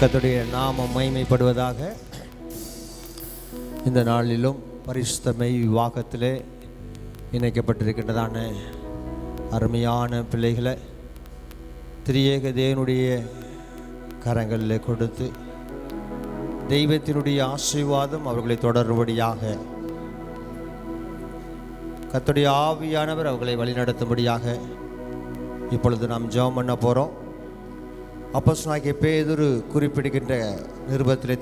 கர்த்தருடைய நாமம் மகிமைப்படுவதாக. இந்த நாளிலும் பரிசுத்த மெய் விவாகத்திலே இணைக்கப்பட்டிருக்கின்றதான அருமையான பிள்ளைகளை திரியேக தேவனுடைய கரங்களில் கொடுத்து தெய்வத்தினுடைய ஆசீர்வாதம் அவர்களை தொடரும்படியாக கர்த்தருடைய ஆவியானவர் அவர்களை வழிநடத்தும்படியாக இப்பொழுது நாம் ஜெபம் பண்ண போகிறோம். அப்போஸ்தலனாகிய பேதுரு குறிப்பிடுகின்ற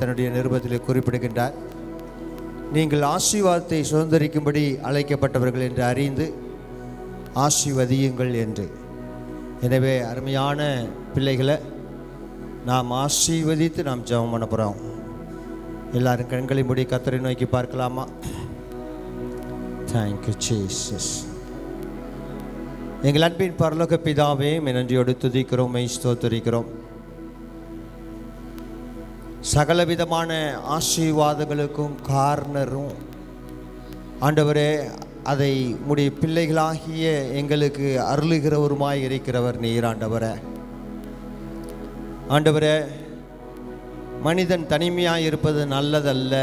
தன்னுடைய நிருபத்திலே குறிப்பிடுகின்றார், நீங்கள் ஆசீர்வாதத்தை சுதந்திரிக்கும்படி அழைக்கப்பட்டவர்கள் என்று அறிந்து ஆசீர்வதியுங்கள் என்று. எனவே அருமையான பிள்ளைகளை நாம் ஆசீர்வதித்து நாம் ஜெபம் பண்ண போகிறோம். எல்லாரும் கண்களை மூடி கர்த்தரை நோக்கி பார்க்கலாமா? Thank you Jesus. எங்கள் அன்பின் பரலோக பிதாவே, நன்றியோடு துதிக்கிறோம், ஸ்தோத்திரிக்கிறோம். சகலவிதமான ஆசீர்வாதங்களுக்கும் காரணரும் ஆண்டவரே, அதை உம்முடைய பிள்ளைகளாகிய எங்களுக்கு அருளுகிறவருமாய் இருக்கிறவர் நீர். ஆண்டவரே, மனிதன் தனிமையாக இருப்பது நல்லதல்ல,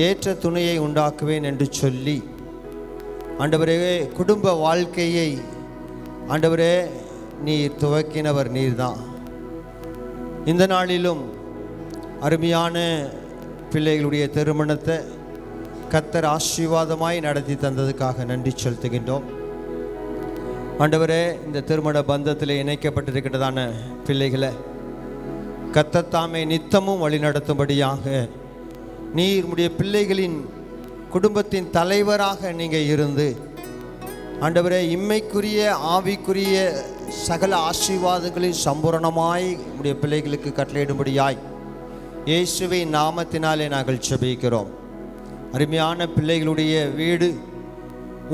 ஏற்ற துணையை உண்டாக்குவேன் என்று சொல்லி ஆண்டவரே குடும்ப வாழ்க்கையை ஆண்டவரே நீர் துவக்கினவர் நீர்தான். இந்த நாளிலும் அருமையான பிள்ளைகளுடைய திருமணத்தை கர்த்தர் ஆசீர்வாதமாய் நடத்தி தந்ததுக்காக நன்றி செலுத்துகின்றோம். ஆண்டவரே, இந்த திருமண பந்தத்தில் இணைக்கப்பட்டிருக்கிறதான பிள்ளைகளை கர்த்தர் தாமே நித்தமும் வழி நடத்தும்படியாக நீர் உம்முடைய பிள்ளைகளின் குடும்பத்தின் தலைவராக நீங்கள் இருந்து ஆண்டவரே இம்மைக்குரிய ஆவிக்குரிய சகல ஆசீர்வாதங்களில் சம்பூரணமாய் உடைய பிள்ளைகளுக்கு கட்டளையிடும்படியாய் இயேசுவின் நாமத்தினாலே நாங்கள் ஜெபிக்கிறோம். அருமையான பிள்ளைகளுடைய வீடு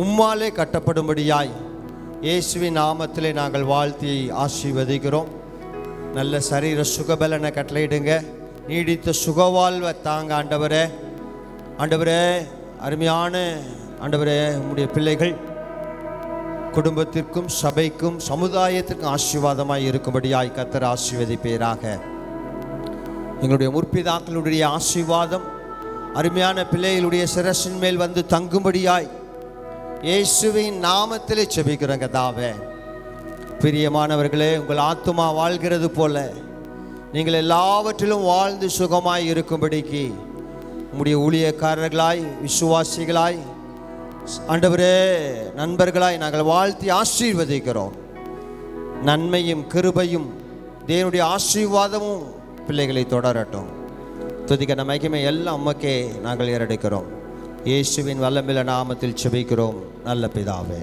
உம்மாலே கட்டப்படும்படியாய் இயேசுவின் நாமத்திலே நாங்கள் வாழ்த்தி ஆசீர்வதிக்கிறோம். நல்ல சரீர சுகபலனை கட்டளையிடுங்க, நீடித்த சுகவாழ்வை தாங்க ஆண்டவரே. ஆண்டவரே, அருமையான ஆண்டவரே, உம்முடைய பிள்ளைகள் குடும்பத்திற்கும் சபைக்கும் சமுதாயத்திற்கும் ஆசீர்வாதமாய் இருக்கும்படியாய் கர்த்தர் ஆசீர்வதிப்பீராக. எங்களுடைய முற்பிதாக்களுடைய ஆசீர்வாதம் அருமையான பிள்ளைகளுடைய சிரசின் மேல் வந்து தங்கும்படியாய் இயேசுவின் நாமத்திலே ஜெபிக்கிறோம் கர்த்தாவே. பிரியமானவர்களே, உங்கள் ஆத்துமா வாழ்கிறது போல நீங்கள் எல்லாவற்றிலும் வாழ்ந்து சுகமாய் இருக்கும்படிக்கு உம்முடைய ஊழியக்காரர்களாய், விசுவாசிகளாய், ஆண்டவரே நண்பர்களாய் நாங்கள் வாழ்த்தி ஆசீர்வதிக்கிறோம். நன்மையும் கிருபையும் தேவனுடைய ஆசீர்வாதமும் பிள்ளைகளை தொடரட்டும். துதிக்க மகிமை எல்லாம் உமக்கே நாங்கள் ஏறெடுக்கிறோம். இயேசுவின் வல்லமையுள்ள நாமத்தில் ஜெபிக்கிறோம் நல்ல பிதாவே,